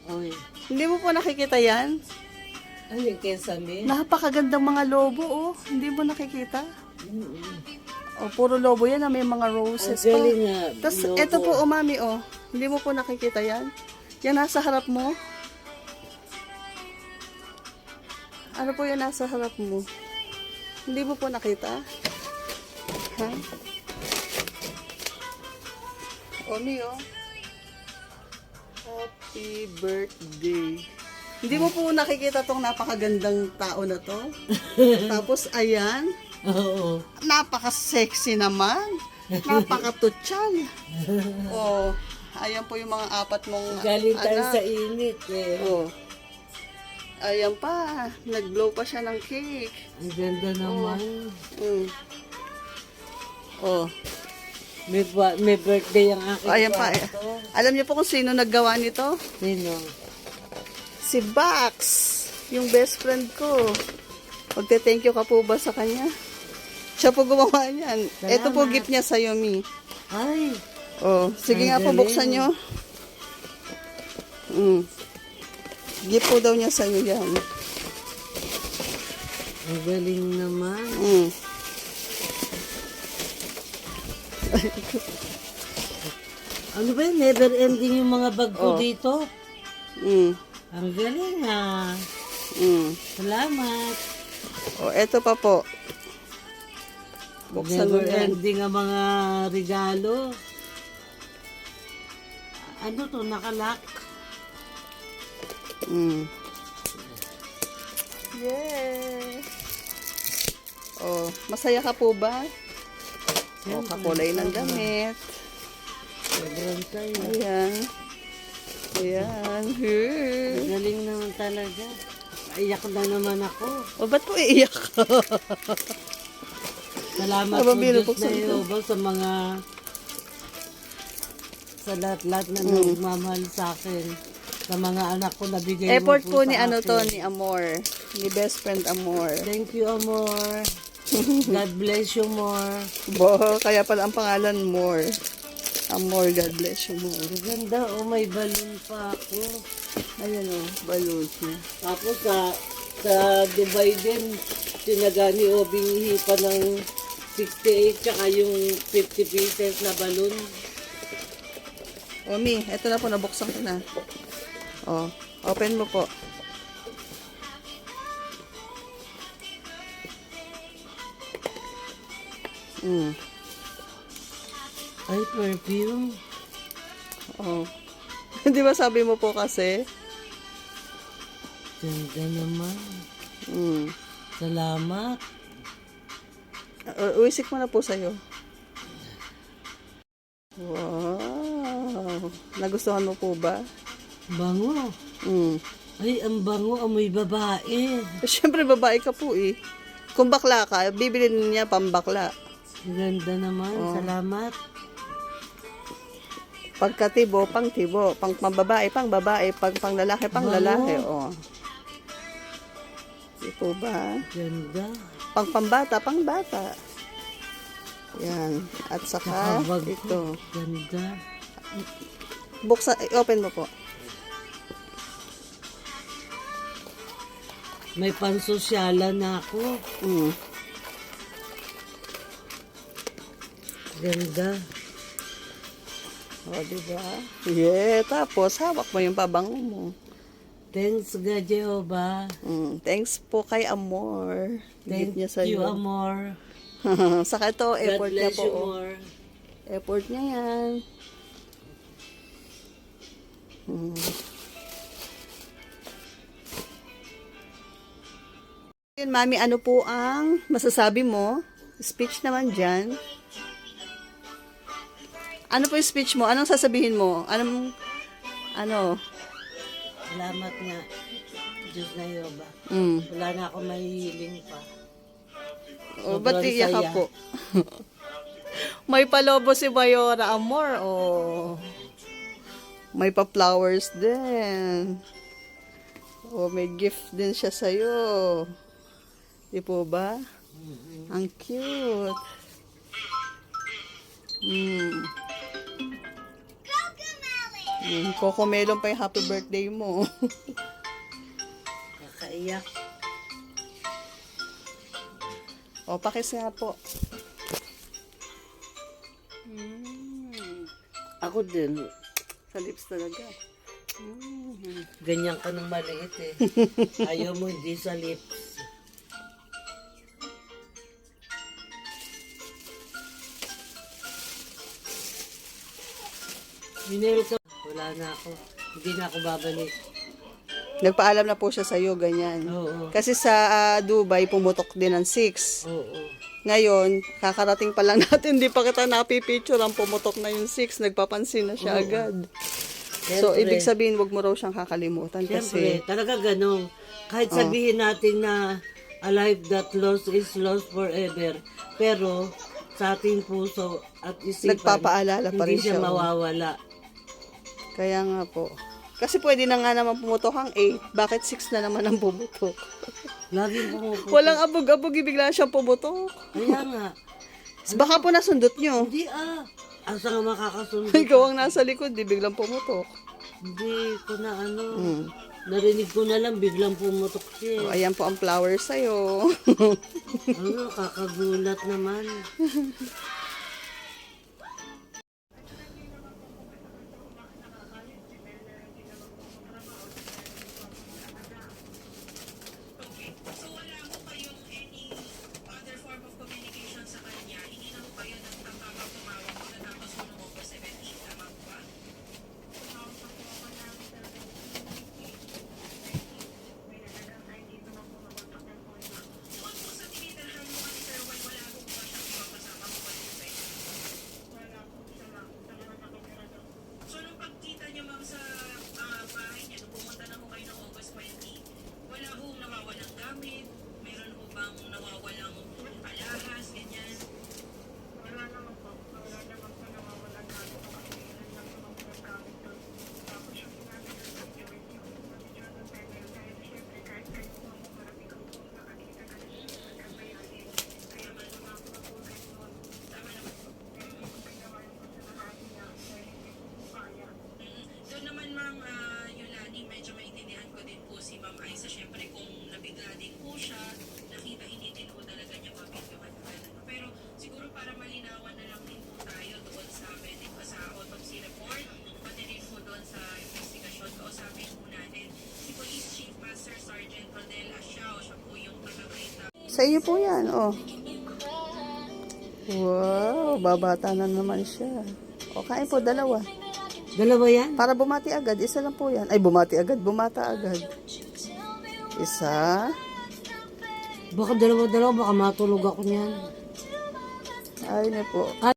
Oy. Hindi mo po nakikita yan? Ano yung kesame? Napakagandang mga lobo, oh. Hindi mo nakikita? Oh, puro lobo yan na may mga roses Ang galing pa. nga. Tapos, lobo. eto po, umami, oh. Hindi mo po nakikita yan? Yan nasa harap mo. Ano po yan nasa harap mo? Hindi mo po nakita? Ha? Omi, oh. Happy birthday. Hindi mo po nakikita tong napakagandang tao na to? Tapos, ayan. Oo. Napaka-sexy naman. Napaka-tutsal. Oh, ayan po yung mga apat mong Galing tayo anak. sa init eh. Oh. Ayan pa. Nag-blow pa siya ng cake. Ang ganda naman. Mm. Oh. May birthday ang aking Ayan pa. kwarto. Alam niyo po kung sino naggawa nito? Sino? Si Bax. Yung best friend ko. Magte-thank you ka po ba sa kanya? Siya po gumawa niyan. Salamat. Ito po gift niya sa'yo, Mi. Ay. Oh, sige Ang nga po, galing. buksan nyo. Gift po daw niya sa inyo yan. Ang galing naman. Ano ba yun? Never ending yung mga bag ko Oh. dito. Mm. Ang galing ah. Mm. Salamat. Oh, eto pa po. Buksan mo Never yan. ending ang mga regalo. Ano to? Nakalak? Mm. Yay! Oh, masaya ka po ba? Oh, kakulay ng damit. Sobrang tayo. Ayan. Ayan. Hey. Ang galing naman talaga. Iyak na naman ako. Oh, ba't po iiyak ka? Salamat Aba, po Diyos binubuksan na ko. Jehovah sa mga sa lahat-lahat na nagmamahal sa akin. Sa mga anak ko na bigay Effort mo po sa ni ano akin. to, ni Amor. Ni best friend Amor. Thank you, Amor. God bless you more. Bo, kaya pala ang pangalan More. Amor, God bless you more. Ang ganda, oh, may balloon pa ako. Ayan o, balloons niya. Tapos sa Dubai din, sinaga ni Obing hipa ng 68 tsaka yung 50 pieces na balloon. Omi, eto na po, nabuksan ko na. Oh, open mo po. Ay, perfume. Oh. Di ba sabi mo po kasi? Ganda naman. Mm. Salamat. Uwisik mo na po sa'yo. Wow. Nagustuhan mo po ba? Bango. Mm. Ay, ang bango, amoy babae. Siyempre, babae ka po eh. Kung bakla ka, bibilin niya pambakla. Ganda naman, salamat. Pagkatibo, pang tibo. Pang babae, pang babae. Pag pang lalaki, pang lalaki. Oh. Di po ba? Ganda. Pang pambata, pang bata. Yan. At saka, Nakabag ito. ko. Ganda. Buksan, open mo po. May pansosyalan na ako. Mm. Ganda. O, diba? Yeah, tapos hawak mo yung pabango mo. Thanks, God Jehovah. Thanks po kay Amor. Thank Gift niya you, sa'yo. Amor. Saka ito, God effort niya bless po. you Oh. more. Effort niya yan. Yun, Mami, ano po ang masasabi mo? Speech naman dyan. Ano po yung speech mo? Anong sasabihin mo? Ano? Salamat nga, Diyos na Jehovah. Mm. Wala na ako mahihiling pa. O, ba't Sobrang iiyak ka saya. po? May palobo si Mayora Amor. Oh. May pa-flowers din. Oh, may gift din siya sa'yo. Di po ba? Ang cute. Cocomelon pa yung happy birthday mo. Kakaiyak. O, pakis nga po. Ako din. Sa lips talaga. Ganyan ka ng maliit eh. Ayaw mo hindi sa lips. Minil ka. Wala na ako. Hindi na ako babalik. Nagpaalam na po siya sa'yo, ganyan. Oo. Kasi sa Dubai, pumutok din ng 6. Oo. Ngayon, kakarating pa lang natin, di pa kita napipicture, ang pumutok na yung 6, nagpapansin na siya agad. So, Siyempre. ibig sabihin, wag mo raw siyang kakalimutan Siyempre, kasi talaga ganun. Kahit sabihin natin na a life that lost is lost forever. Pero sa ating puso at isipan, Nagpapaalala pa rin hindi siya siya, oh. mawawala. kaya nga po. Kasi pwede na nga naman pumutok ang 8, bakit 6 na naman ang pumutok? Laging pumuputok. Walang abog-abog, bigla siyang pumutok. Kaya nga. Baka po nasundot nyo. Hindi Asa nga makakasunod? Ikaw ang nasa likod, di biglang pumutok. Hindi ko na narinig ko na lang biglang pumutok siya. O, ayan po ang flowers sa'yo. Kakagulat naman. Sa iyo po yan, oh. Wow, babata na naman siya. O, kain po, dalawa. Dalawa yan? Para bumati agad, isa lang po yan. Ay, bumati agad, bumata agad. Isa. Baka dalawa-dalawa, baka matulog ako niyan. Ay, na po.